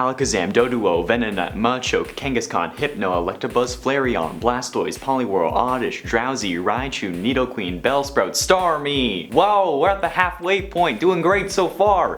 Alakazam, Doduo, Venonat, Machoke, Kangaskhan, Hypno, Electabuzz, Flareon, Blastoise, Poliwhirl, Oddish, Drowsy, Raichu, Nidoqueen, Bellsprout, Starmie! Whoa, we're at the halfway point, doing great so far!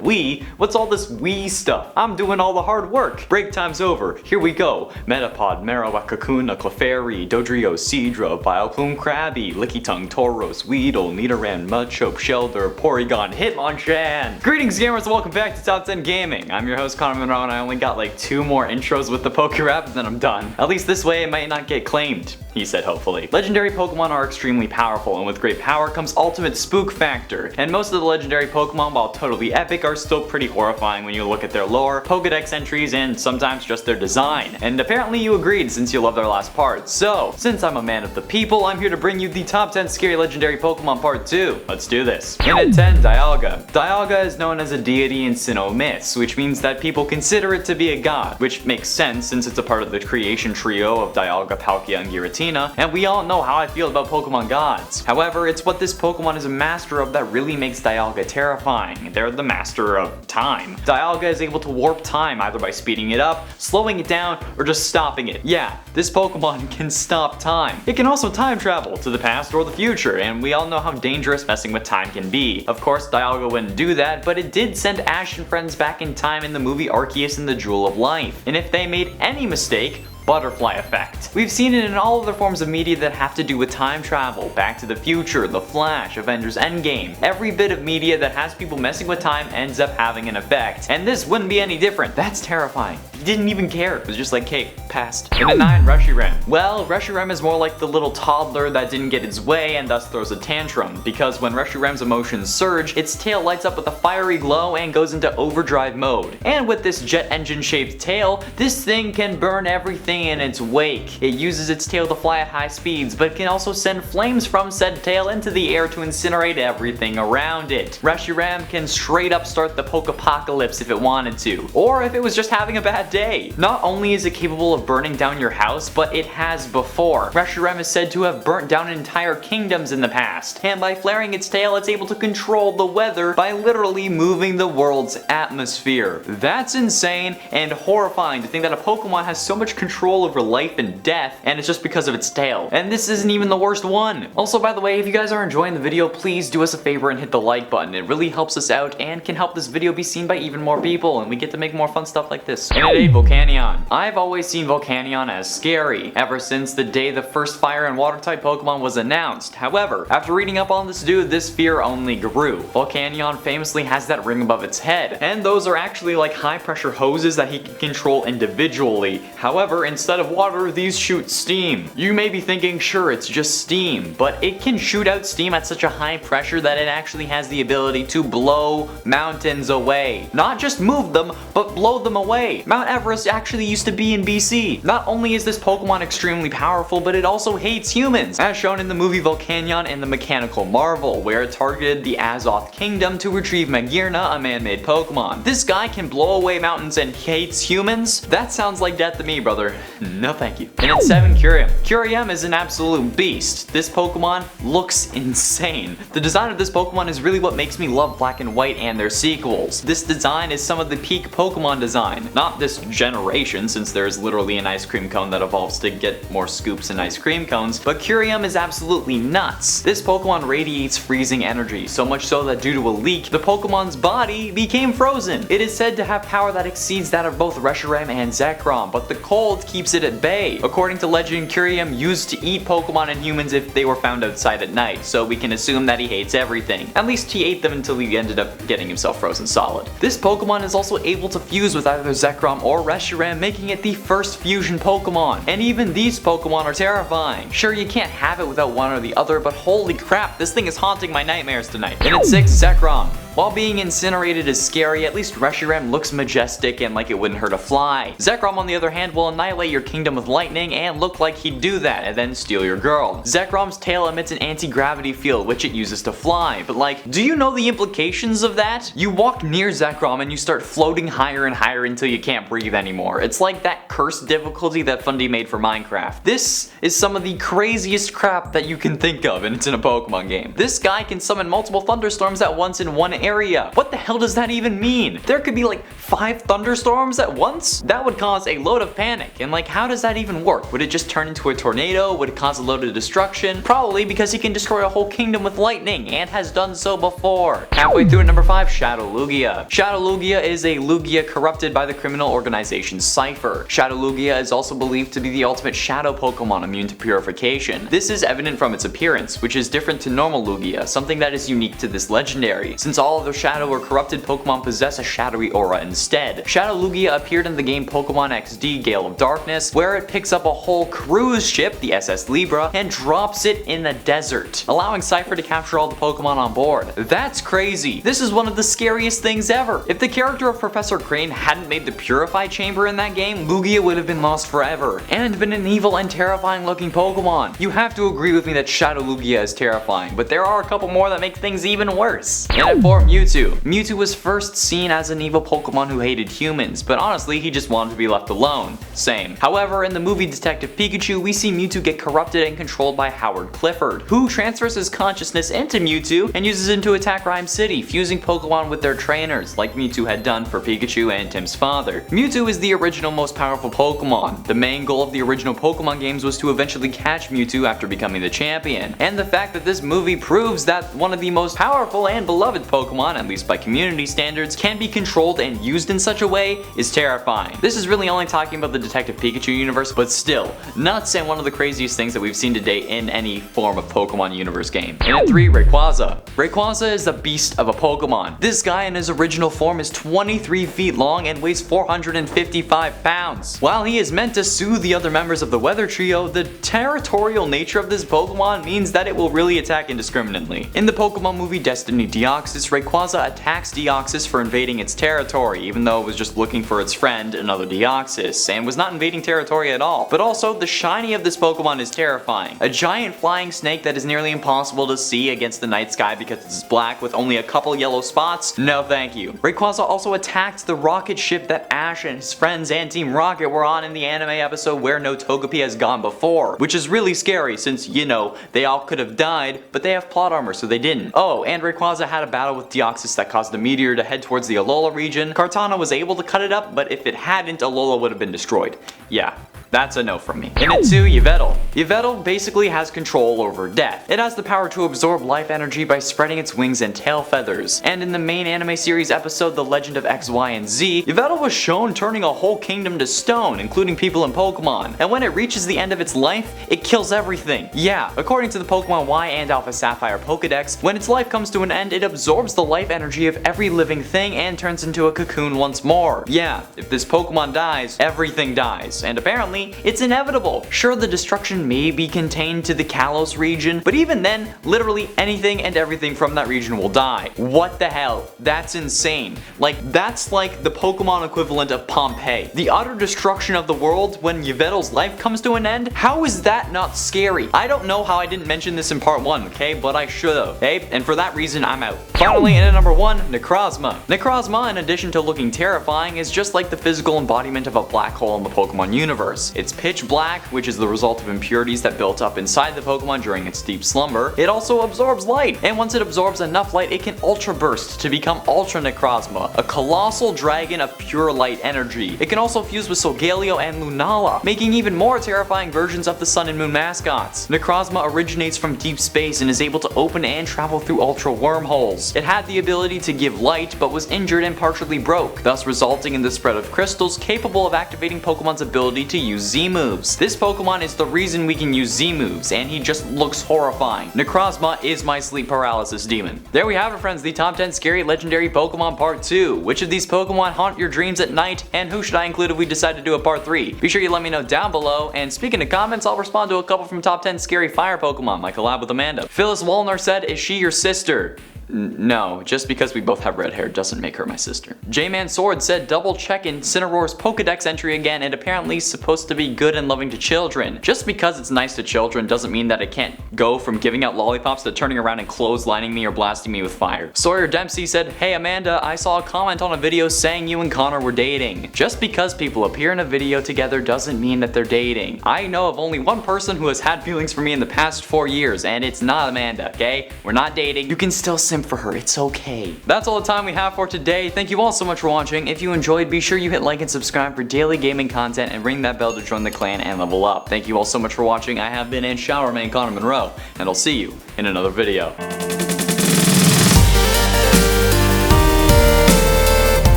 What's all this we stuff? I'm doing all the hard work! Break time's over, here we go! Metapod, Marowak, Kakuna, Clefairy, Dodrio, Seadra, Vileplume, Krabby, Lickitung, Tauros, Weedle, Nidoran, Machoke, Shelter, Porygon, Hitmonchan! Greetings gamers and welcome back to Top 10 Gaming! I'm your host Connor Monroe and I only got like 2 more intros with the Pokerap and then I'm done. At least this way it might not get claimed, he said hopefully. Legendary Pokemon are extremely powerful and with great power comes ultimate spook factor. And most of the legendary Pokemon, while totally epic, are still pretty horrifying when you look at their lore, Pokedex entries, and sometimes just their design. And apparently you agreed since you love their last part. So, since I'm a man of the people, I'm here to bring you the top 10 scary legendary Pokemon part 2. Let's do this. In at 10, Dialga. Dialga is known as a deity in Sinnoh myths, which means that people consider it to be a god, which makes sense since it's a part of the creation trio of Dialga, Palkia, and Giratina, and we all know how I feel about Pokemon gods. However, it's what this Pokemon is a master of that really makes Dialga terrifying. They're the master of time. Dialga is able to warp time either by speeding it up, slowing it down, or just stopping it. Yeah, this Pokemon can stop time. It can also time travel to the past or the future, and we all know how dangerous messing with time can be. Of course, Dialga wouldn't do that, but it did send Ash and friends back in time in the movie Arceus and the Jewel of Life. And if they made any mistake, butterfly effect. We've seen it in all other forms of media that have to do with time travel. Back to the Future, The Flash, Avengers Endgame. Every bit of media that has people messing with time ends up having an effect. And this wouldn't be any different. That's terrifying. He didn't even care. It was just like, hey, passed. In a 9, Reshiram. Well, Reshiram is more like the little toddler that didn't get its way and thus throws a tantrum, because when Reshiram's emotions surge, its tail lights up with a fiery glow and goes into overdrive mode. And with this jet engine shaped tail, this thing can burn everything in its wake. It uses its tail to fly at high speeds, but can also send flames from said tail into the air to incinerate everything around it. Reshiram can straight up start the Pokepocalypse if it wanted to, or if it was just having a bad day. Not only is it capable of burning down your house, but it has before. Reshiram is said to have burnt down entire kingdoms in the past, and by flaring its tail, it's able to control the weather by literally moving the world's atmosphere. That's insane and horrifying to think that a Pokemon has so much control over life and death, and it's just because of its tail. And this isn't even the worst one. Also, by the way, if you guys are enjoying the video, please do us a favor and hit the like button. It really helps us out and can help this video be seen by even more people, and we get to make more fun stuff like this. And at 8, Volcanion. I've always seen Volcanion as scary, ever since the day the first fire and water type Pokemon was announced. However, after reading up on this dude, this fear only grew. Volcanion famously has that ring above its head, and those are actually like high pressure hoses that he can control individually. However, instead of water, these shoot steam. You may be thinking, sure, it's just steam, but it can shoot out steam at such a high pressure that it actually has the ability to blow mountains away. Not just move them, but blow them away. Mount Everest actually used to be in BC. Not only is this Pokemon extremely powerful, but it also hates humans, as shown in the movie Volcanion and the Mechanical Marvel, where it targeted the Azoth Kingdom to retrieve Magearna, a man-made Pokemon. This guy can blow away mountains and hates humans? That sounds like death to me, brother. No thank you. And at 7, Curium. Curium is an absolute beast. This Pokemon looks insane. The design of this Pokemon is really what makes me love Black and White and their sequels. This design is some of the peak Pokemon design. Not this generation, since there's literally an ice cream cone that evolves to get more scoops and ice cream cones, but Curium is absolutely nuts. This Pokemon radiates freezing energy, so much so that due to a leak, the Pokemon's body became frozen. It is said to have power that exceeds that of both Reshiram and Zekrom, but the cold keeps it at bay. According to legend, Curium used to eat Pokemon and humans if they were found outside at night, so we can assume that he hates everything. At least he ate them until he ended up getting himself frozen solid. This Pokemon is also able to fuse with either Zekrom or Reshiram, making it the first fusion Pokemon. And even these Pokemon are terrifying. Sure, you can't have it without one or the other, but holy crap, this thing is haunting my nightmares tonight. And at 6, Zekrom. While being incinerated is scary, at least Reshiram looks majestic and like it wouldn't hurt a fly. Zekrom, on the other hand, will annihilate your kingdom with lightning and look like he'd do that and then steal your girl. Zekrom's tail emits an anti-gravity field which it uses to fly, but like, do you know the implications of that? You walk near Zekrom and you start floating higher and higher until you can't breathe anymore. It's like that cursed difficulty that Fundy made for Minecraft. This is some of the craziest crap that you can think of, and it's in a Pokemon game. This guy can summon multiple thunderstorms at once in one area. What the hell does that even mean? There could be like 5 thunderstorms at once? That would cause a load of panic, and like, how does that even work? Would it just turn into a tornado? Would it cause a load of destruction? Probably, because he can destroy a whole kingdom with lightning, and has done so before. Halfway through at number 5, Shadow Lugia. Shadow Lugia is a Lugia corrupted by the criminal organization Cypher. Shadow Lugia is also believed to be the ultimate shadow Pokemon immune to purification. This is evident from its appearance, which is different to normal Lugia, something that is unique to this legendary, since all other shadow or corrupted Pokemon possess a shadowy aura instead. Shadow Lugia appeared in the game Pokemon XD Gale of Darkness, where it picks up a whole cruise ship, the SS Libra, and drops it in the desert, allowing Cypher to capture all the Pokemon on board. That's crazy. This is one of the scariest things ever. If the character of Professor Crane hadn't made the Purify Chamber in that game, Lugia would have been lost forever, and been an evil and terrifying looking Pokemon. You have to agree with me that Shadow Lugia is terrifying, but there are a couple more that make things even worse. And at 4, Mewtwo. Mewtwo was first seen as an evil Pokemon who hated humans, but honestly he just wanted to be left alone. Same. However, in the movie Detective Pikachu, we see Mewtwo get corrupted and controlled by Howard Clifford, who transfers his consciousness into Mewtwo and uses him to attack Rhyme City, fusing Pokemon with their trainers, like Mewtwo had done for Pikachu and Tim's father. Mewtwo is the original most powerful Pokemon. The main goal of the original Pokemon games was to eventually catch Mewtwo after becoming the champion, and the fact that this movie proves that one of the most powerful and beloved Pokemon, at least by community standards, can be controlled and used in such a way is terrifying. This is really only talking about the Detective Pikachu universe, but still, nuts and one of the craziest things that we've seen to date in any form of Pokemon universe game. And at 3, Rayquaza. Rayquaza is the beast of a Pokemon. This guy in his original form is 23 feet long and weighs 455 pounds. While he is meant to soothe the other members of the Weather Trio, the territorial nature of this Pokemon means that it will really attack indiscriminately. In the Pokemon movie Destiny Deoxys, Rayquaza attacks Deoxys for invading its territory, even though it was just looking for its friend, another Deoxys, and was not invading territory at all. But also, the shiny of this Pokemon is terrifying. A giant flying snake that is nearly impossible to see against the night sky because it's black with only a couple yellow spots? No thank you. Rayquaza also attacked the rocket ship that Ash and his friends and Team Rocket were on in the anime episode Where No Togepi Has Gone Before, which is really scary since, you know, they all could have died, but they have plot armor so they didn't. Oh, and Rayquaza had a battle with Deoxys that caused the meteor to head towards the Alola region. Kartana was able to cut it up, but if it hadn't, Alola would have been destroyed. Yeah. That's a no from me. And at 2, Yvette. Yvette basically has control over death. It has the power to absorb life energy by spreading its wings and tail feathers. And in the main anime series episode The Legend of X, Y, and Z, Yvette was shown turning a whole kingdom to stone, including people and Pokemon. And when it reaches the end of its life, it kills everything. Yeah, according to the Pokemon Y and Alpha Sapphire Pokedex, when its life comes to an end, it absorbs the life energy of every living thing and turns into a cocoon once more. Yeah, if this Pokemon dies, everything dies. And apparently, it's inevitable. Sure, the destruction may be contained to the Kalos region, but even then, literally anything and everything from that region will die. What the hell? That's insane. Like, that's like the Pokemon equivalent of Pompeii. The utter destruction of the world when Yvette's life comes to an end? How is that not scary? I don't know how I didn't mention this in part 1, okay? But I should've, okay? And for that reason, I'm out. Finally, in at number 1, Necrozma. Necrozma, in addition to looking terrifying, is just like the physical embodiment of a black hole in the Pokemon universe. It's pitch black, which is the result of impurities that built up inside the Pokemon during its deep slumber. It also absorbs light, and once it absorbs enough light, it can ultra burst to become Ultra Necrozma, a colossal dragon of pure light energy. It can also fuse with Solgaleo and Lunala, making even more terrifying versions of the Sun and Moon mascots. Necrozma originates from deep space and is able to open and travel through ultra wormholes. It had the ability to give light, but was injured and partially broke, thus resulting in the spread of crystals capable of activating Pokemon's ability to use Z-moves. This Pokemon is the reason we can use Z-moves, and he just looks horrifying. Necrozma is my sleep paralysis demon. There we have it, friends, the top 10 scary legendary Pokemon part 2. Which of these Pokemon haunt your dreams at night, and who should I include if we decide to do a part 3? Be sure you let me know down below, and speaking of comments, I'll respond to a couple from top 10 scary fire Pokemon, my collab with Amanda. Phyllis Wallner said, "Is she your sister?" No, just because we both have red hair doesn't make her my sister. J-Man Sword said double check in Cinnaroar's Pokedex entry again, and apparently supposed to be good and loving to children. Just because it's nice to children doesn't mean that it can't go from giving out lollipops to turning around and clotheslining me or blasting me with fire. Sawyer Dempsey said, hey Amanda, I saw a comment on a video saying you and Connor were dating. Just because people appear in a video together doesn't mean that they're dating. I know of only one person who has had feelings for me in the past 4 years, and it's not Amanda, okay? We're not dating. You can still simp for her, it's okay. That's all the time we have for today. Thank you all so much for watching. If you enjoyed, be sure you hit like and subscribe for daily gaming content and ring that bell to join the clan and level up. Thank you all so much for watching. I have been in Showerman Connor Monroe, and I'll see you in another video.